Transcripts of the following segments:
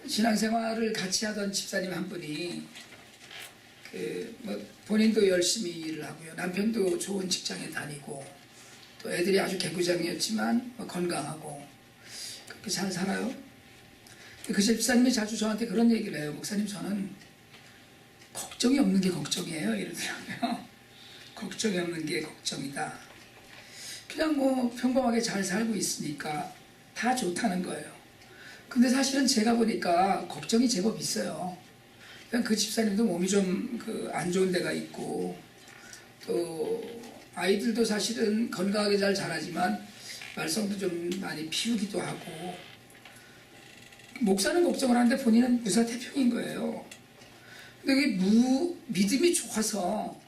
신앙생활을 같이 하던 집사님 한 분이 본인도 열심히 일을 하고요. 남편도 좋은 직장에 다니고 또 애들이 아주 개구장이었지만 건강하고 그렇게 잘 살아요. 그 집사님이 자주 저한테 그런 얘기를 해요. 목사님, 저는 걱정이 없는 게 걱정이에요. 이러더라고요. 걱정이 없는 게 걱정이다. 그냥 평범하게 잘 살고 있으니까 다 좋다는 거예요. 근데 사실은 제가 보니까 걱정이 제법 있어요. 그냥 그 집사님도 몸이 좀 안 좋은 데가 있고, 또 아이들도 사실은 건강하게 잘 자라지만 말썽도 좀 많이 피우기도 하고, 목사는 걱정을 하는데 본인은 무사태평인 거예요. 근데 이게 믿음이 좋아서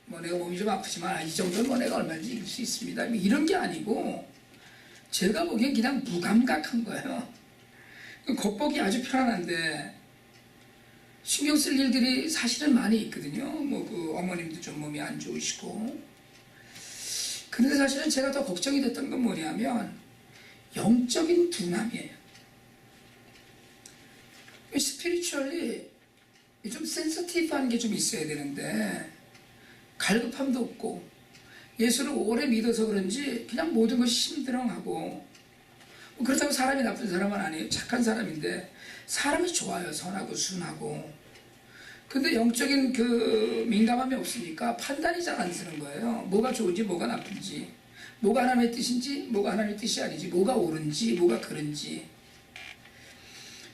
내가 몸이 좀 아프지만 이 정도는 내가 얼마든지 이길 수 있습니다, 이런 게 아니고 제가 보기엔 그냥 무감각한 거예요. 겉보기 아주 편안한데 신경 쓸 일들이 사실은 많이 있거든요. 어머님도 좀 몸이 안 좋으시고. 그런데 사실은 제가 더 걱정이 됐던 건 뭐냐면 영적인 둔함이에요. 스피리추얼리 좀 센서티브한 게 좀 있어야 되는데 갈급함도 없고, 예수를 오래 믿어서 그런지 그냥 모든 것이 심드렁하고, 그렇다고 사람이 나쁜 사람은 아니에요. 착한 사람인데 사람이 좋아요. 선하고 순하고. 근데 영적인 민감함이 없으니까 판단이 잘 안 쓰는 거예요. 뭐가 좋은지 뭐가 나쁜지, 뭐가 하나님의 뜻인지 뭐가 하나님의 뜻이 아니지, 뭐가 옳은지 뭐가 그른지.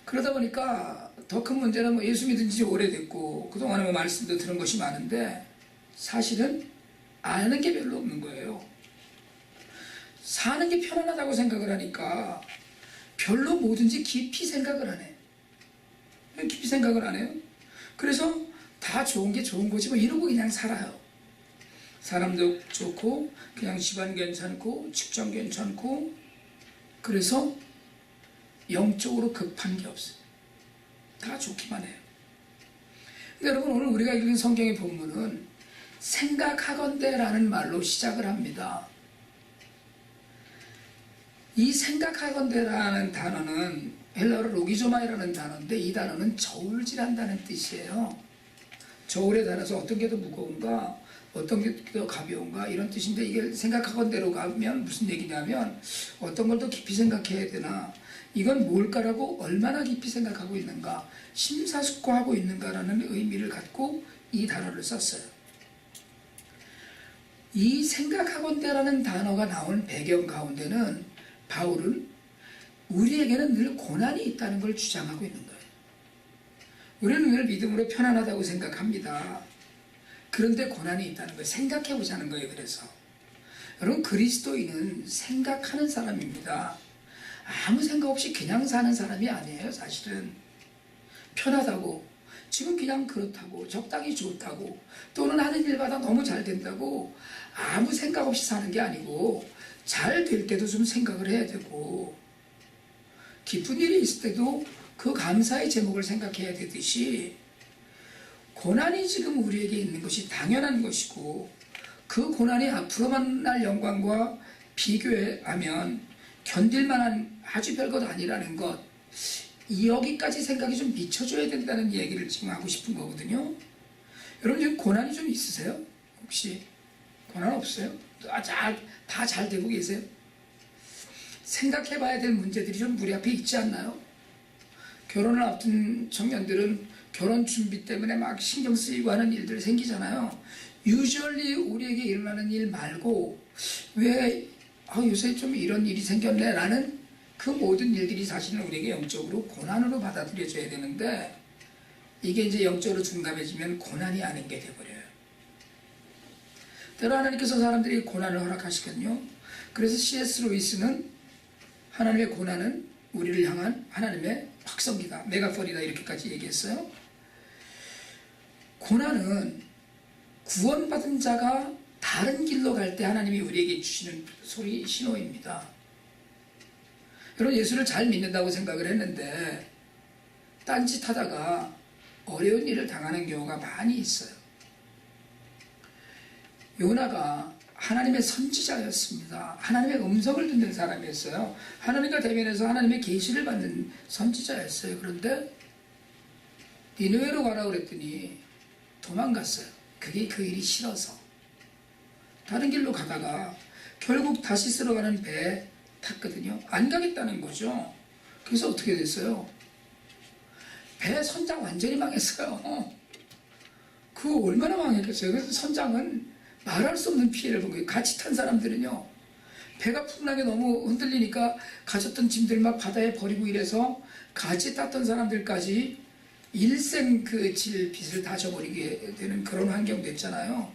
그러다 보니까 더 큰 문제는 예수 믿은 지 오래됐고 그동안에 말씀도 들은 것이 많은데 사실은 아는 게 별로 없는 거예요. 사는 게 편안하다고 생각을 하니까 별로 뭐든지 깊이 생각을 안 해. 깊이 생각을 안 해요. 그래서 다 좋은 게 좋은 거지 이러고 그냥 살아요. 사람도 좋고 그냥 집안 괜찮고 직장 괜찮고, 그래서 영적으로 급한 게 없어요. 다 좋기만 해요. 근데 여러분, 오늘 우리가 읽은 성경의 본문은 생각하건대라는 말로 시작을 합니다. 이 생각하건대라는 단어는 헬라어로 로기조마이라는 단어인데, 이 단어는 저울질한다는 뜻이에요. 저울에 따라서 어떤 게 더 무거운가, 어떤 게 더 가벼운가, 이런 뜻인데, 이게 생각하건대로 가면 무슨 얘기냐면 어떤 걸 더 깊이 생각해야 되나, 이건 뭘까라고 얼마나 깊이 생각하고 있는가, 심사숙고하고 있는가라는 의미를 갖고 이 단어를 썼어요. 이 생각하건대라는 단어가 나온 배경 가운데는 바울은 우리에게는 늘 고난이 있다는 걸 주장하고 있는 거예요. 우리는 늘 믿음으로 편안하다고 생각합니다. 그런데 고난이 있다는 거예요. 생각해 보자는 거예요. 그래서 여러분, 그리스도인은 생각하는 사람입니다. 아무 생각 없이 그냥 사는 사람이 아니에요. 사실은 편하다고, 지금 그냥 그렇다고, 적당히 좋다고, 또는 하는 일마다 너무 잘 된다고 아무 생각 없이 사는 게 아니고, 잘 될 때도 좀 생각을 해야 되고, 기쁜 일이 있을 때도 그 감사의 제목을 생각해야 되듯이, 고난이 지금 우리에게 있는 것이 당연한 것이고, 그 고난이 앞으로 만날 영광과 비교하면 견딜만한 아주 별것 아니라는 것, 여기까지 생각이 좀 미쳐줘야 된다는 얘기를 지금 하고 싶은 거거든요. 여러분, 지금 고난이 좀 있으세요? 혹시 고난 없어요? 다 잘 되고 계세요? 생각해 봐야 될 문제들이 좀 우리 앞에 있지 않나요? 결혼을 앞둔 청년들은 결혼 준비 때문에 막 신경 쓰이고 하는 일들 생기잖아요. 유주얼리 우리에게 일어나는 일 말고 왜 요새 좀 이런 일이 생겼네 라는 그 모든 일들이 사실은 우리에게 영적으로 고난으로 받아들여져야 되는데, 이게 이제 영적으로 둔감해지면 고난이 아닌 게 돼버려요. 때로 하나님께서 사람들이 고난을 허락하시거든요. 그래서 C.S. 루이스는 하나님의 고난은 우리를 향한 하나님의 확성기다, 메가폰이다, 이렇게까지 얘기했어요. 고난은 구원받은 자가 다른 길로 갈 때 하나님이 우리에게 주시는 신호입니다. 여러분, 예수를 잘 믿는다고 생각을 했는데 딴짓하다가 어려운 일을 당하는 경우가 많이 있어요. 요나가 하나님의 선지자였습니다. 하나님의 음성을 듣는 사람이었어요. 하나님과 대면해서 하나님의 계시를 받는 선지자였어요. 그런데 니느웨로 가라 그랬더니 도망갔어요. 그게 그 일이 싫어서. 다른 길로 가다가 결국 다시 쓸어가는 배에 탔거든요. 안 가겠다는 거죠. 그래서 어떻게 됐어요? 배 선장 완전히 망했어요. 그거 얼마나 망했겠어요. 그래서 선장은 말할 수 없는 피해를 본 거예요. 같이 탄 사람들은요, 배가 풍랑에 너무 흔들리니까 가졌던 짐들 막 바다에 버리고 이래서 같이 탔던 사람들까지 일생 그 질 빚을 다 져버리게 되는 그런 환경 됐잖아요.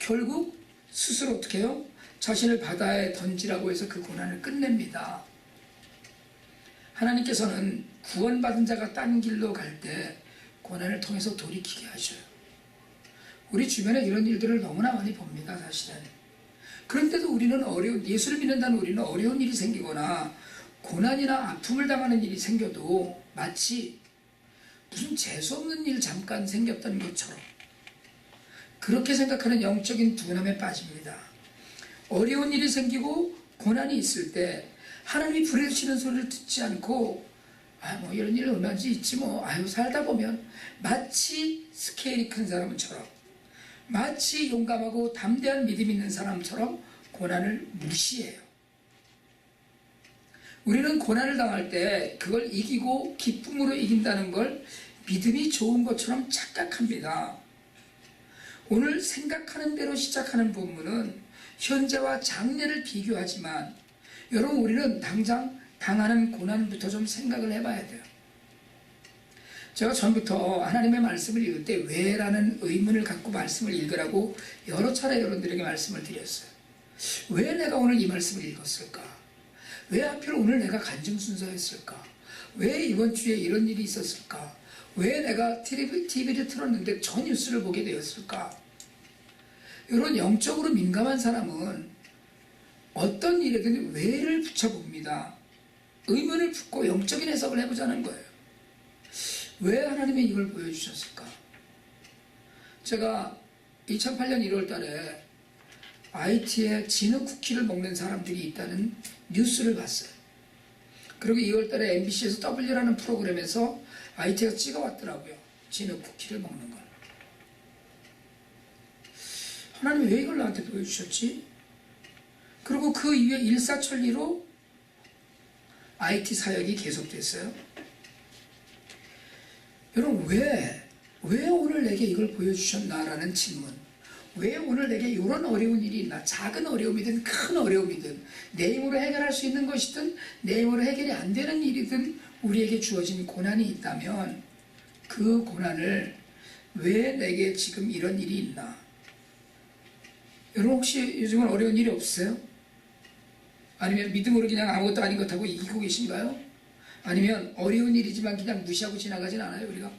결국 스스로 어떻게 해요? 자신을 바다에 던지라고 해서 그 고난을 끝냅니다. 하나님께서는 구원받은 자가 딴 길로 갈 때 고난을 통해서 돌이키게 하셔요. 우리 주변에 이런 일들을 너무나 많이 봅니다, 사실은. 그런데도 우리는 예수를 믿는다는 우리는 어려운 일이 생기거나 고난이나 아픔을 당하는 일이 생겨도 마치 무슨 재수없는 일 잠깐 생겼던 것처럼 그렇게 생각하는 영적인 둔함에 빠집니다. 어려운 일이 생기고 고난이 있을 때 하나님이 부르시는 소리를 듣지 않고 뭐 이런 일 얼마든지 있지 살다 보면 마치 스케일이 큰 사람처럼 마치 용감하고 담대한 믿음 있는 사람처럼 고난을 무시해요. 우리는 고난을 당할 때 그걸 이기고 기쁨으로 이긴다는 걸 믿음이 좋은 것처럼 착각합니다. 오늘 생각하는 대로 시작하는 본문은 현재와 장래를 비교하지만 여러분, 우리는 당장 당하는 고난부터 좀 생각을 해봐야 돼요. 제가 전부터 하나님의 말씀을 읽을 때 왜라는 의문을 갖고 말씀을 읽으라고 여러 차례 여러분들에게 말씀을 드렸어요. 왜 내가 오늘 이 말씀을 읽었을까? 왜 하필 오늘 내가 간증 순서였을까? 왜 이번 주에 이런 일이 있었을까? 왜 내가 TV를 틀었는데 저 뉴스를 보게 되었을까? 이런 영적으로 민감한 사람은 어떤 일에든 왜를 붙여봅니다. 의문을 품고 영적인 해석을 해보자는 거예요. 왜 하나님이 이걸 보여주셨을까? 제가 2008년 1월 달에 IT에 진흙 쿠키를 먹는 사람들이 있다는 뉴스를 봤어요. 그리고 2월 달에 MBC에서 W라는 프로그램에서 IT가 찍어왔더라고요. 진흙 쿠키를 먹는 걸. 하나님이 왜 이걸 나한테 보여주셨지? 그리고 그 이후에 일사천리로 IT 사역이 계속됐어요. 여러분, 왜 오늘 내게 이걸 보여주셨나라는 질문. 왜 오늘 내게 이런 어려운 일이 있나? 작은 어려움이든 큰 어려움이든 내 힘으로 해결할 수 있는 것이든 내 힘으로 해결이 안 되는 일이든 우리에게 주어진 고난이 있다면 그 고난을 왜 내게 지금 이런 일이 있나? 여러분, 혹시 요즘은 어려운 일이 없으세요? 아니면 믿음으로 그냥 아무것도 아닌 것 하고 이기고 계신가요? 아니면 어려운 일이지만 그냥 무시하고 지나가진 않아요, 우리가?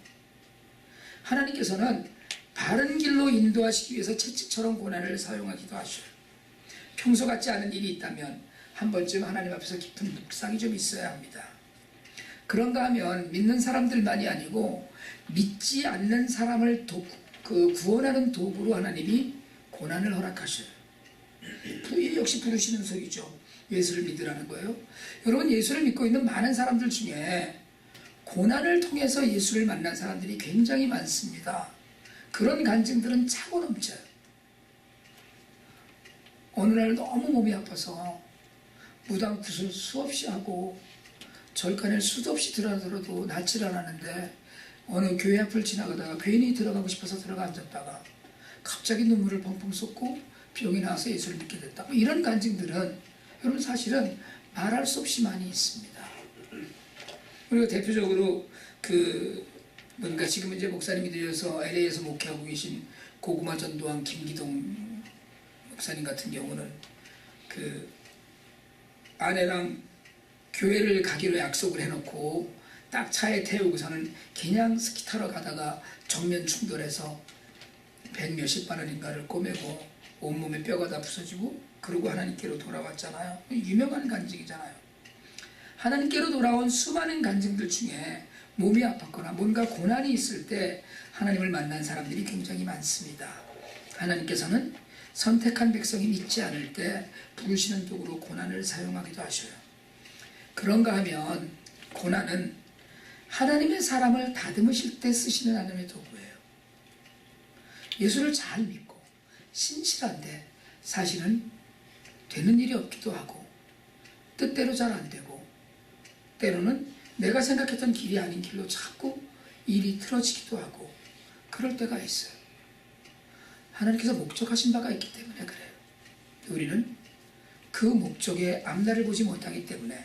하나님께서는 바른 길로 인도하시기 위해서 채찍처럼 고난을 사용하기도 하셔요. 평소 같지 않은 일이 있다면 한 번쯤 하나님 앞에서 깊은 묵상이 좀 있어야 합니다. 그런가 하면 믿는 사람들만이 아니고 믿지 않는 사람을 구원하는 도구로 하나님이 고난을 허락하셔요. 역시 부르시는 소리죠. 예수를 믿으라는 거예요. 여러분, 예수를 믿고 있는 많은 사람들 중에 고난을 통해서 예수를 만난 사람들이 굉장히 많습니다. 그런 간증들은 차고 넘쳐요. 어느 날 너무 몸이 아파서 무당 구슬 수없이 하고 절간에 수도 없이 들어들어도 낫질 않았는데 어느 교회 앞을 지나가다가 괜히 들어가고 싶어서 들어가 앉았다가 갑자기 눈물을 펑펑 쏟고 병이 나와서 예수를 믿게 됐다. 이런 간증들은 여러분 사실은 말할 수 없이 많이 있습니다. 그리고 대표적으로 뭔가 지금 이제 목사님이 되어서 LA에서 목회하고 계신 고구마 전도한 김기동 목사님 같은 경우는 아내랑 교회를 가기로 약속을 해놓고 딱 차에 태우고서는 그냥 스키 타러 가다가 정면 충돌해서 100몇십만 원인가를 꼬매고 온몸에 뼈가 다 부서지고 그러고 하나님께로 돌아왔잖아요. 유명한 간증이잖아요. 하나님께로 돌아온 수많은 간증들 중에 몸이 아팠거나 뭔가 고난이 있을 때 하나님을 만난 사람들이 굉장히 많습니다. 하나님께서는 선택한 백성이 믿지 않을 때 부르시는 도구로 고난을 사용하기도 하셔요. 그런가 하면 고난은 하나님의 사람을 다듬으실 때 쓰시는 하나님의 도구예요. 예수를 잘 믿고 신실한데 사실은 되는 일이 없기도 하고 뜻대로 잘 안 되고 때로는 내가 생각했던 길이 아닌 길로 자꾸 일이 틀어지기도 하고 그럴 때가 있어요. 하나님께서 목적하신 바가 있기 때문에 그래요. 우리는 그 목적의 앞날을 보지 못하기 때문에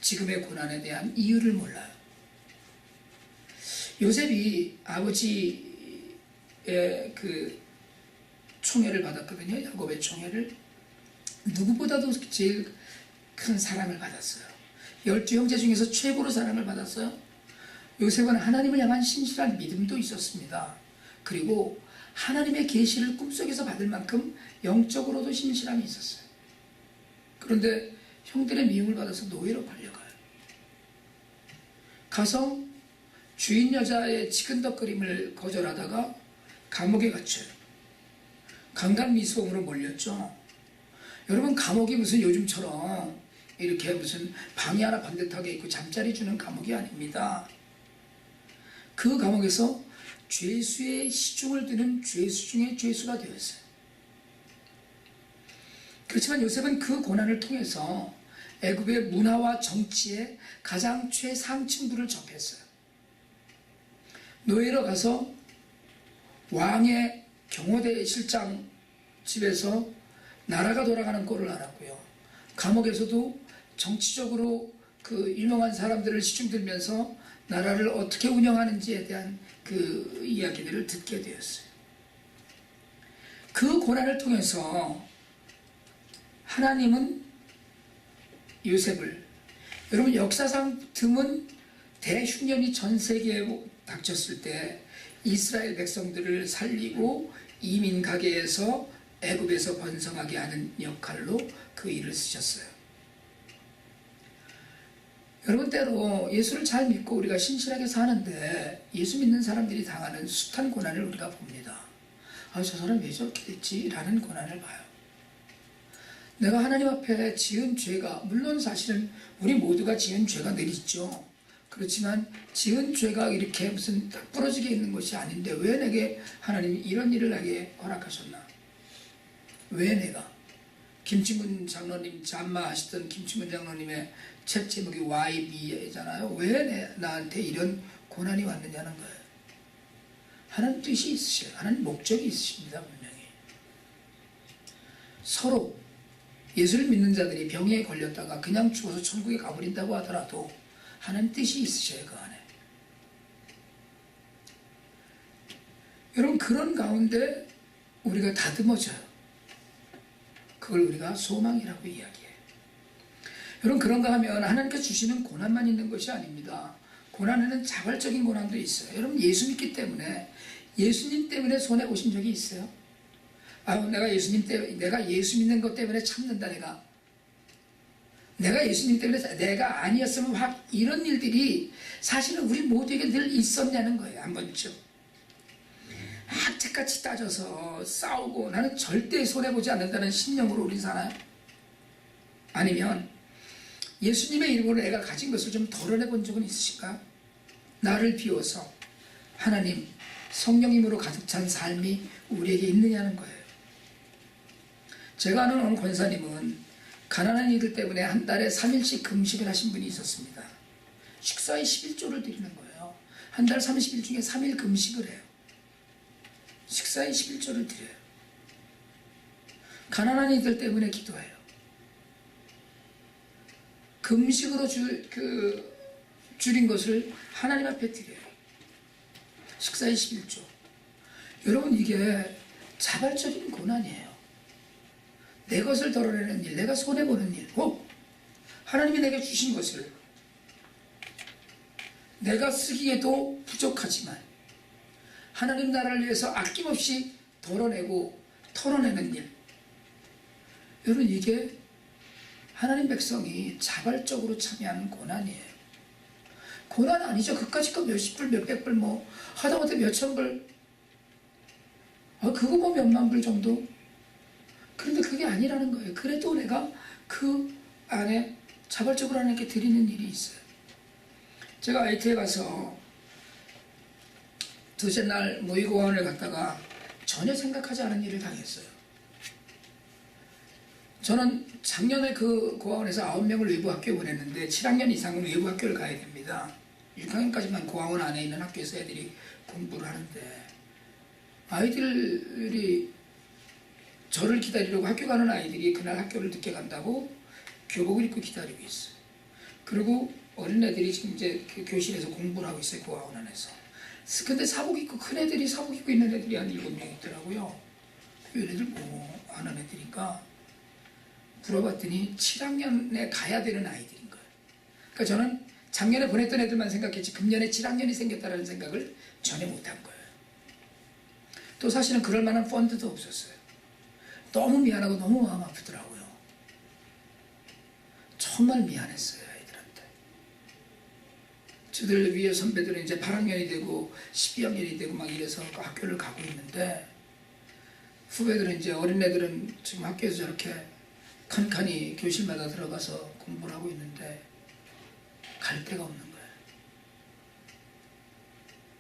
지금의 고난에 대한 이유를 몰라요. 요셉이 아버지의 그 총애를 받았거든요. 야곱의 총애를. 누구보다도 제일 큰 사랑을 받았어요. 12형제 중에서 최고로 사랑을 받았어요. 요셉은 하나님을 향한 신실한 믿음도 있었습니다. 그리고 하나님의 계시를 꿈속에서 받을 만큼 영적으로도 신실함이 있었어요. 그런데 형들의 미움을 받아서 노예로 팔려가요. 가서 주인 여자의 치근덕거림을 거절하다가 감옥에 갇혀요. 강간미수범으로 몰렸죠. 여러분, 감옥이 무슨 요즘처럼 이렇게 무슨 방이 하나 반듯하게 있고 잠자리 주는 감옥이 아닙니다. 그 감옥에서 죄수의 시중을 드는 죄수 중에 죄수가 되었어요. 그렇지만 요셉은 그 고난을 통해서 애굽의 문화와 정치의 가장 최상층부를 접했어요. 노예로 가서 왕의 경호대 실장 집에서 나라가 돌아가는 꼴을 알았고요. 감옥에서도 정치적으로 그 유명한 사람들을 시중 들면서 나라를 어떻게 운영하는지에 대한 그 이야기들을 듣게 되었어요. 그 고난을 통해서 하나님은 요셉을, 여러분 역사상 드문 대흉년이 전 세계에 닥쳤을 때 이스라엘 백성들을 살리고 이민 가게에서 애굽에서 번성하게 하는 역할로 그 일을 쓰셨어요. 여러분, 때로 예수를 잘 믿고 우리가 신실하게 사는데 예수 믿는 사람들이 당하는 숱한 고난을 우리가 봅니다. 아, 저 사람 왜 저렇게 됐지? 라는 고난을 봐요. 내가 하나님 앞에 지은 죄가, 물론 사실은 우리 모두가 지은 죄가 늘 있죠. 그렇지만 지은 죄가 이렇게 무슨 딱 부러지게 있는 것이 아닌데 왜 내게 하나님이 이런 일을 나게 허락하셨나? 왜 내가? 김치문 장로님, 잠마하시던 김치문 장로님의 책 제목이 Why Me잖아요. 왜 나한테 이런 고난이 왔느냐는 거예요. 하나님 뜻이 있으셔요. 하나님 목적이 있으십니다. 분명히. 서로 예수를 믿는 자들이 병에 걸렸다가 그냥 죽어서 천국에 가버린다고 하더라도 하나님 뜻이 있으셔요. 그 안에. 여러분, 그런 가운데 우리가 다듬어져요. 그걸 우리가 소망이라고 이야기해요. 여러분, 그런가 하면 하나님께서 주시는 고난만 있는 것이 아닙니다. 고난에는 자발적인 고난도 있어요. 여러분, 예수 믿기 때문에, 예수님 때문에 손해보신 적이 있어요? 아유, 내가 예수 믿는 것 때문에 참는다, 내가 예수님 때문에, 내가 아니었으면 확, 이런 일들이 사실은 우리 모두에게 늘 있었냐는 거예요. 한 번쯤. 악착같이 따져서 싸우고 나는 절대 손해보지 않는다는 신념으로 우리 사나요? 아니면 예수님의 이름으로 내가 가진 것을 좀 덜어내본 적은 있으신가? 나를 비워서 하나님 성령님으로 가득 찬 삶이 우리에게 있느냐는 거예요. 제가 아는 어느 권사님은 가난한 이들 때문에 한 달에 3일씩 금식을 하신 분이 있었습니다. 식사에 11조를 드리는 거예요. 한 달 30일 중에 3일 금식을 해요. 식사에 11조를 드려요. 가난한 이들 때문에 기도해요. 금식으로 줄인 것을 하나님 앞에 드려요. 식사에 11조. 여러분, 이게 자발적인 고난이에요. 내 것을 덜어내는 일, 내가 손해보는 일, 하나님이 내게 주신 것을 내가 쓰기에도 부족하지만 하나님 나라를 위해서 아낌없이 덜어내고 털어내는 일. 여러분, 이게 하나님 백성이 자발적으로 참여하는 고난이에요. 고난 아니죠. 그까짓 거 몇십 불, 몇백 불, 하다못해 몇천 불, 그거 몇만 불 정도. 그런데 그게 아니라는 거예요. 그래도 내가 그 안에 자발적으로 하나님께 드리는 일이 있어요. 제가 IT에 가서 둘째 날 모의고원을 갔다가 전혀 생각하지 않은 일을 당했어요. 저는 작년에 그 고아원에서 9명을 외부 학교에 보냈는데 7학년 이상은 외부 학교를 가야 됩니다. 6학년까지만 고아원 안에 있는 학교에서 애들이 공부를 하는데 아이들이 저를 기다리려고 학교 가는 아이들이 그날 학교를 늦게 간다고 교복을 입고 기다리고 있어요. 그리고 어린애들이 지금 이제 그 교실에서 공부를 하고 있어요. 고아원 안에서. 근데 사복 입고 큰 애들이 사복 입고 있는 애들이 한 7명 있더라고요. 얘네들 뭐 하는 애들인가 물어봤더니 7학년에 가야 되는 아이들인 거예요. 그러니까 저는 작년에 보냈던 애들만 생각했지 금년에 7학년이 생겼다는 생각을 전혀 못한 거예요. 또 사실은 그럴 만한 펀드도 없었어요. 너무 미안하고 너무 마음 아프더라고요. 정말 미안했어요, 아이들한테. 저들 위에 선배들은 이제 8학년이 되고 12학년이 되고 막 이래서 학교를 가고 있는데 후배들은 이제 어린애들은 지금 학교에서 저렇게 칸칸이 교실마다 들어가서 공부를 하고 있는데 갈 데가 없는 거예요.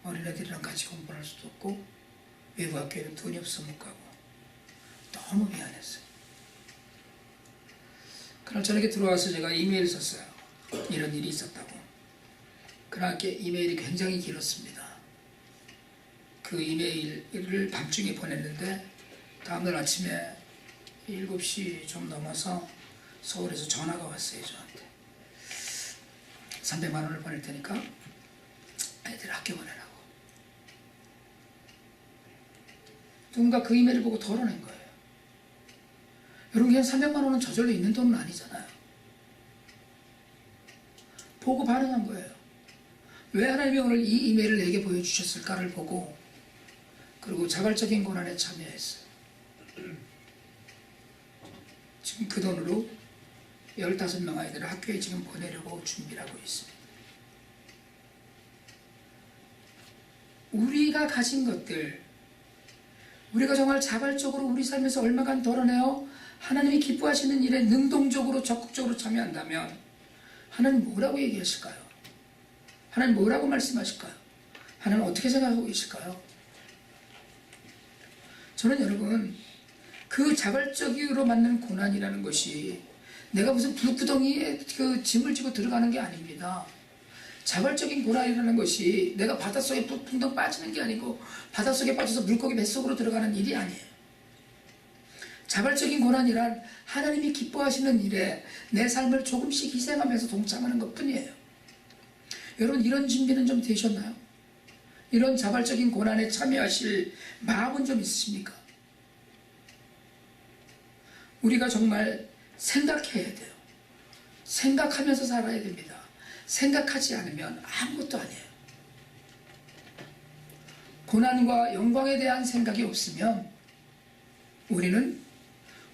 어린애들이랑 같이 공부를 할 수도 없고 외부 학교에는 돈이 없어 못 가고 너무 미안했어요. 그날 저녁에 들어와서 제가 이메일 썼어요. 이런 일이 있었다고. 그날 이메일이 굉장히 길었습니다. 그 이메일을 밤중에 보냈는데 다음날 아침에 7시 좀 넘어서 서울에서 전화가 왔어요. 저한테 300만 원을 보낼 테니까 애들 학교 보내라고. 누군가 그 이메일을 보고 덜어낸 거예요. 여러분 그냥 300만 원은 저절로 있는 돈은 아니잖아요. 보고 반응한 거예요. 왜 하나님이 오늘 이 이메일을 내게 보여주셨을까를 보고 그리고 자발적인 고난에 참여했어요. 지금 그 돈으로 15명 아이들을 학교에 지금 보내려고 준비를 하고 있습니다. 우리가 가진 것들, 우리가 정말 자발적으로 우리 삶에서 얼마간 덜어내어 하나님이 기뻐하시는 일에 능동적으로 적극적으로 참여한다면 하나님 뭐라고 얘기하실까요? 하나님 뭐라고 말씀하실까요? 하나님 어떻게 생각하고 계실까요? 저는 여러분 그 자발적으로 맞는 고난이라는 것이 내가 무슨 불구덩이에 그 짐을 지고 들어가는 게 아닙니다. 자발적인 고난이라는 것이 내가 바닷속에 붕덩 빠지는 게 아니고 바닷속에 빠져서 물고기 뱃속으로 들어가는 일이 아니에요. 자발적인 고난이란 하나님이 기뻐하시는 일에 내 삶을 조금씩 희생하면서 동참하는 것 뿐이에요. 여러분 이런 준비는 좀 되셨나요? 이런 자발적인 고난에 참여하실 마음은 좀 있으십니까? 우리가 정말 생각해야 돼요. 생각하면서 살아야 됩니다. 생각하지 않으면 아무것도 아니에요. 고난과 영광에 대한 생각이 없으면 우리는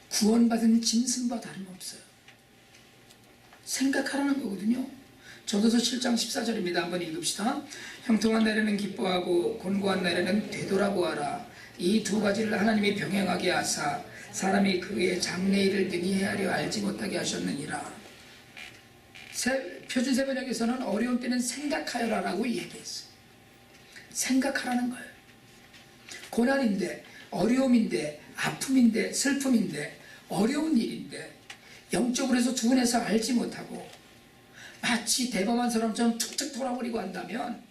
구원받은 짐승과 다름없어요. 생각하라는 거거든요. 저도서 7장 14절입니다. 한번 읽읍시다. 형통한 날에는 기뻐하고 곤고한 날에는 되돌아보아라. 이 두 가지를 하나님이 병행하게 하사 사람이 그의 장래일을 능히 헤아려 알지 못하게 하셨느니라. 표준 세번역에서는 어려운 때는 생각하여라 라고 얘기했어요. 생각하라는 거예요. 고난인데 어려움인데 아픔인데 슬픔인데 어려운 일인데 영적으로 해서 둔해서 알지 못하고 마치 대범한 사람처럼 툭툭 돌아버리고 한다면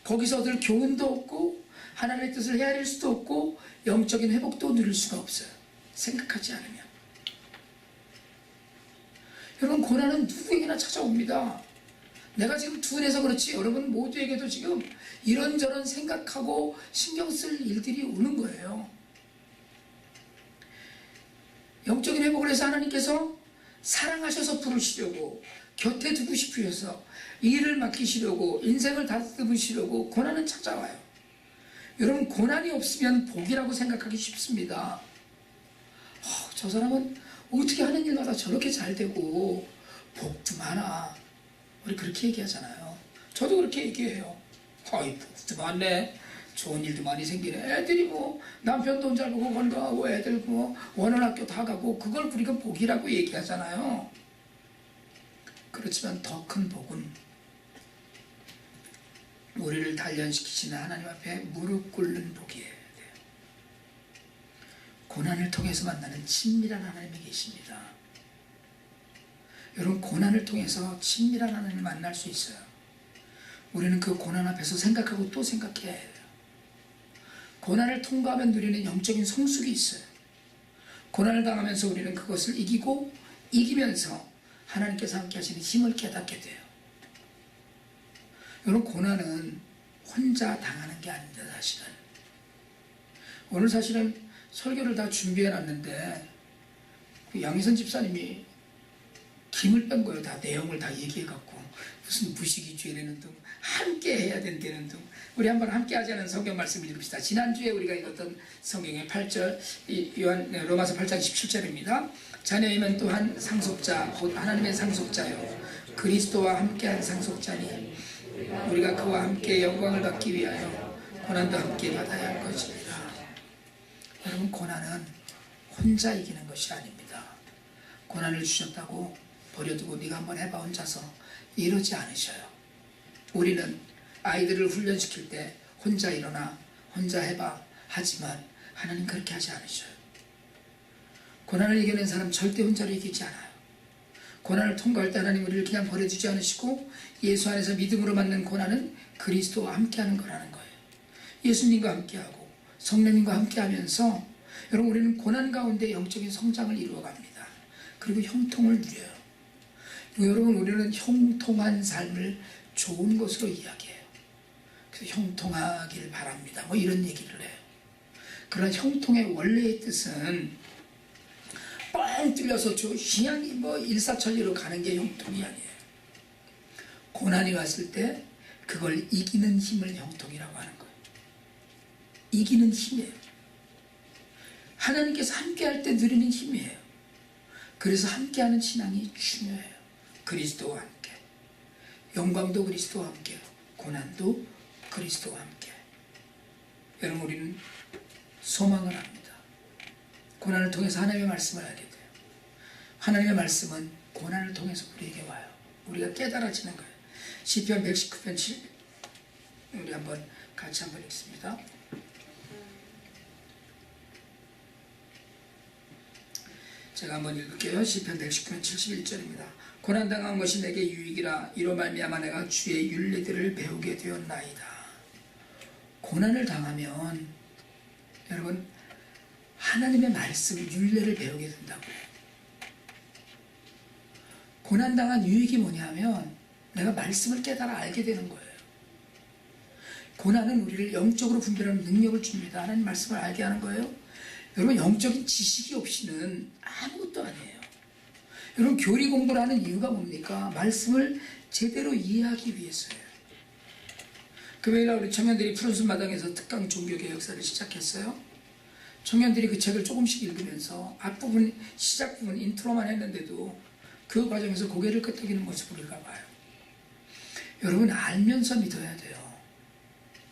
거기서 얻을 교훈도 없고 하나님의 뜻을 헤아릴 수도 없고 영적인 회복도 누릴 수가 없어요. 생각하지 않으면. 여러분 고난은 누구에게나 찾아옵니다. 내가 지금 둔해서 그렇지 여러분 모두에게도 지금 이런저런 생각하고 신경 쓸 일들이 오는 거예요. 영적인 회복을 해서 하나님께서 사랑하셔서 부르시려고 곁에 두고 싶으셔서 일을 맡기시려고 인생을 다듬으시려고 고난은 찾아와요. 여러분 고난이 없으면 복이라고 생각하기 쉽습니다. 저 사람은 어떻게 하는 일마다 저렇게 잘 되고 복도 많아. 우리 그렇게 얘기하잖아요. 저도 그렇게 얘기해요. 복도 많네. 좋은 일도 많이 생기네. 애들이 뭐 남편 돈 잘 벌고 건강하고 애들 뭐 원하는 학교 다 가고 그걸 우리가 복이라고 얘기하잖아요. 그렇지만 더 큰 복은 우리를 단련시키시는 하나님 앞에 무릎 꿇는 복이에요. 고난을 통해서 만나는 친밀한 하나님이 계십니다. 여러분, 고난을 통해서 친밀한 하나님을 만날 수 있어요. 우리는 그 고난 앞에서 생각하고 또 생각해야 해요. 고난을 통과하면 누리는 영적인 성숙이 있어요. 고난을 당하면서 우리는 그것을 이기고 이기면서 하나님께서 함께 하시는 힘을 깨닫게 돼요. 여러분, 고난은 혼자 당하는 게 아닙니다. 사실은 오늘 사실은 설교를 다 준비해 놨는데 양희선 집사님이 김을 뺀 거예요. 다 내용을 다 얘기해 갖고 무슨 무식이죄라는 등 함께 해야 된다는 등 우리 한번 함께 하자는 성경 말씀을 읽읍시다. 지난주에 우리가 읽었던 성경의 8절 로마서 8장 17절입니다. 자녀이면 또한 상속자 곧 하나님의 상속자요 그리스도와 함께한 상속자니 우리가 그와 함께 영광을 받기 위하여 고난도 함께 받아야 할 것입니다. 여러분, 고난은 혼자 이기는 것이 아닙니다. 고난을 주셨다고 버려두고 네가 한번 해봐 혼자서 이러지 않으셔요. 우리는 아이들을 훈련시킬 때 혼자 일어나 혼자 해봐 하지만 하나님 그렇게 하지 않으셔요. 고난을 이겨낸 사람 절대 혼자로 이기지 않아요. 고난을 통과할 때 하나님 우리를 그냥 버려두지 않으시고 예수 안에서 믿음으로 맞는 고난은 그리스도와 함께하는 거라는 거예요. 예수님과 함께하고 성령님과 함께하면서 여러분, 우리는 고난 가운데 영적인 성장을 이루어갑니다. 그리고 형통을 누려요. 여러분, 우리는 형통한 삶을 좋은 것으로 이야기해요. 그래서 형통하길 바랍니다. 뭐 이런 얘기를 해요. 그러나 형통의 원래의 뜻은 뻥 뚫려서 그냥 뭐 일사천리로 가는 게 형통이 아니에요. 고난이 왔을 때 그걸 이기는 힘을 형통이라고 하는 거예요. 이기는 힘이에요. 하나님께서 함께할 때 누리는 힘이에요. 그래서 함께하는 신앙이 중요해요. 그리스도와 함께. 영광도 그리스도와 함께, 고난도 그리스도와 함께. 여러분, 우리는 소망을 합니다. 고난을 통해서 하나님의 말씀을 알게 돼요. 하나님의 말씀은 고난을 통해서 우리에게 와요. 우리가 깨달아지는 거예요. 시편 119편 7 우리 한번 같이 한번 읽습니다. 제가 한번 읽을게요. 시편 119편 71절입니다. 고난당한 것이 내게 유익이라 이로 말미암아 내가 주의 율례들을 배우게 되었나이다. 고난을 당하면 여러분 하나님의 말씀 율례를 배우게 된다고요. 고난당한 유익이 뭐냐면 내가 말씀을 깨달아 알게 되는 거예요. 고난은 우리를 영적으로 분별하는 능력을 줍니다. 하나님 말씀을 알게 하는 거예요. 여러분, 영적인 지식이 없이는 아무것도 아니에요. 여러분, 교리 공부를 하는 이유가 뭡니까? 말씀을 제대로 이해하기 위해서예요. 금요일날 우리 청년들이 푸른숲 마당에서 특강 종교개혁사를 시작했어요. 청년들이 그 책을 조금씩 읽으면서 앞부분, 시작 부분 인트로만 했는데도 그 과정에서 고개를 끄덕이는 모습을 우리가 봐요. 여러분, 알면서 믿어야 돼요.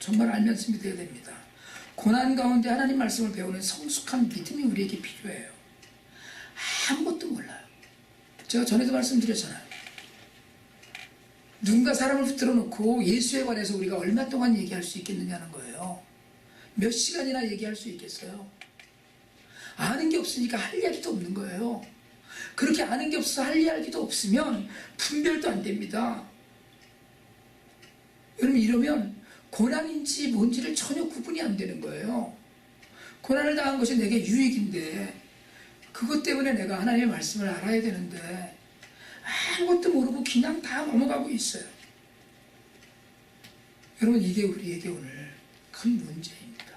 정말 알면서 믿어야 됩니다. 고난 가운데 하나님 말씀을 배우는 성숙한 믿음이 우리에게 필요해요. 아무것도 몰라요. 제가 전에도 말씀드렸잖아요. 누군가 사람을 붙들어 놓고 예수에 관해서 우리가 얼마 동안 얘기할 수 있겠느냐는 거예요. 몇 시간이나 얘기할 수 있겠어요. 아는 게 없으니까 할 이야기도 없는 거예요. 그렇게 아는 게 없어서 할 이야기도 없으면 분별도 안 됩니다. 여러분, 이러면 고난인지 뭔지를 전혀 구분이 안 되는 거예요. 고난을 당한 것이 내게 유익인데 그것 때문에 내가 하나님의 말씀을 알아야 되는데 아무것도 모르고 그냥 다 넘어가고 있어요. 여러분, 이게 우리에게 오늘 큰 문제입니다.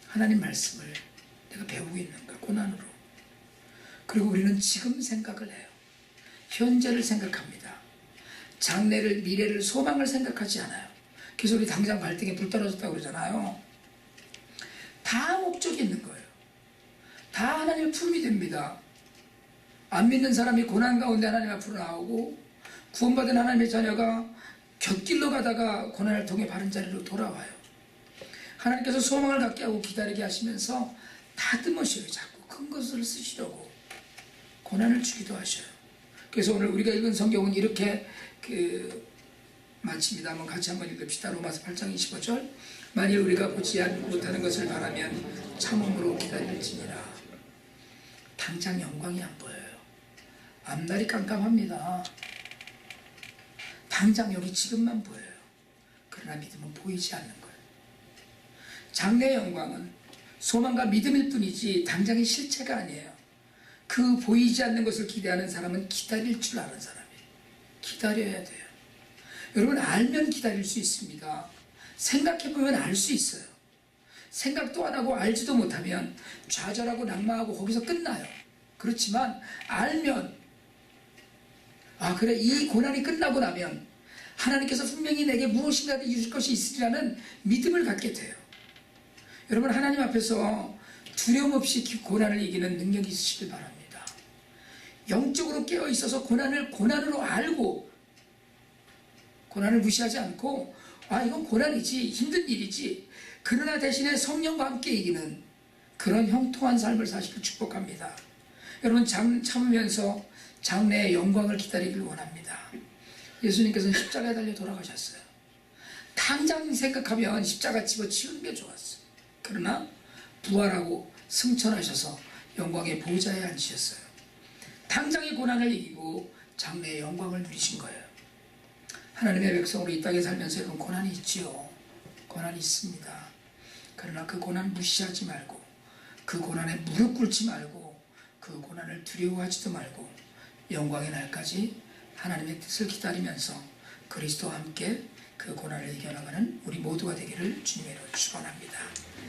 하나님 말씀을 내가 배우고 있는가, 고난으로. 그리고 우리는 지금 생각을 해요. 현재를 생각합니다. 장래를, 미래를, 소망을 생각하지 않아요. 그래서 우리 당장 발등에 불 떨어졌다고 그러잖아요. 다 목적이 있는 거예요. 다 하나님의 품이 됩니다. 안 믿는 사람이 고난 가운데 하나님 앞으로 나오고 구원받은 하나님의 자녀가 곁길로 가다가 고난을 통해 바른 자리로 돌아와요. 하나님께서 소망을 갖게 하고 기다리게 하시면서 다듬으셔요. 자꾸 큰 것을 쓰시려고 고난을 주기도 하셔요. 그래서 오늘 우리가 읽은 성경은 이렇게 마칩니다. 한번 같이 한번 읽읍시다. 로마서 8장 25절. 만일 우리가 보지 못하는 것을 바라면 참음으로 기다릴지니라. 당장 영광이 안 보여요. 앞날이 깜깜합니다. 당장 여기 지금만 보여요. 그러나 믿음은 보이지 않는 거예요. 장래의 영광은 소망과 믿음일 뿐이지 당장의 실체가 아니에요. 그 보이지 않는 것을 기대하는 사람은 기다릴 줄 아는 사람이에요. 기다려야 돼요. 여러분, 알면 기다릴 수 있습니다. 생각해보면 알 수 있어요. 생각도 안 하고 알지도 못하면 좌절하고 낙망하고 거기서 끝나요. 그렇지만 알면, 그래, 이 고난이 끝나고 나면 하나님께서 분명히 내게 무엇인가 주실 것이 있으리라는 믿음을 갖게 돼요. 여러분, 하나님 앞에서 두려움 없이 고난을 이기는 능력이 있으시길 바랍니다. 영적으로 깨어 있어서 고난을 고난으로 알고, 고난을 무시하지 않고, 이건 고난이지, 힘든 일이지, 그러나 대신에 성령과 함께 이기는 그런 형통한 삶을 사시길 축복합니다. 여러분, 참으면서 장래의 영광을 기다리길 원합니다. 예수님께서는 십자가에 달려 돌아가셨어요. 당장 생각하면 십자가 집어치우는 게 좋았어요. 그러나 부활하고 승천하셔서 영광의 보좌에 앉으셨어요. 당장의 고난을 이기고 장래의 영광을 누리신 거예요. 하나님의 백성으로 이 땅에 살면서 여러분, 고난이 있지요. 고난이 있습니다. 그러나 그 고난 무시하지 말고, 그 고난에 무릎 꿇지 말고, 그 고난을 두려워하지도 말고 영광의 날까지 하나님의 뜻을 기다리면서 그리스도와 함께 그 고난을 이겨나가는 우리 모두가 되기를 주님으로 축원합니다.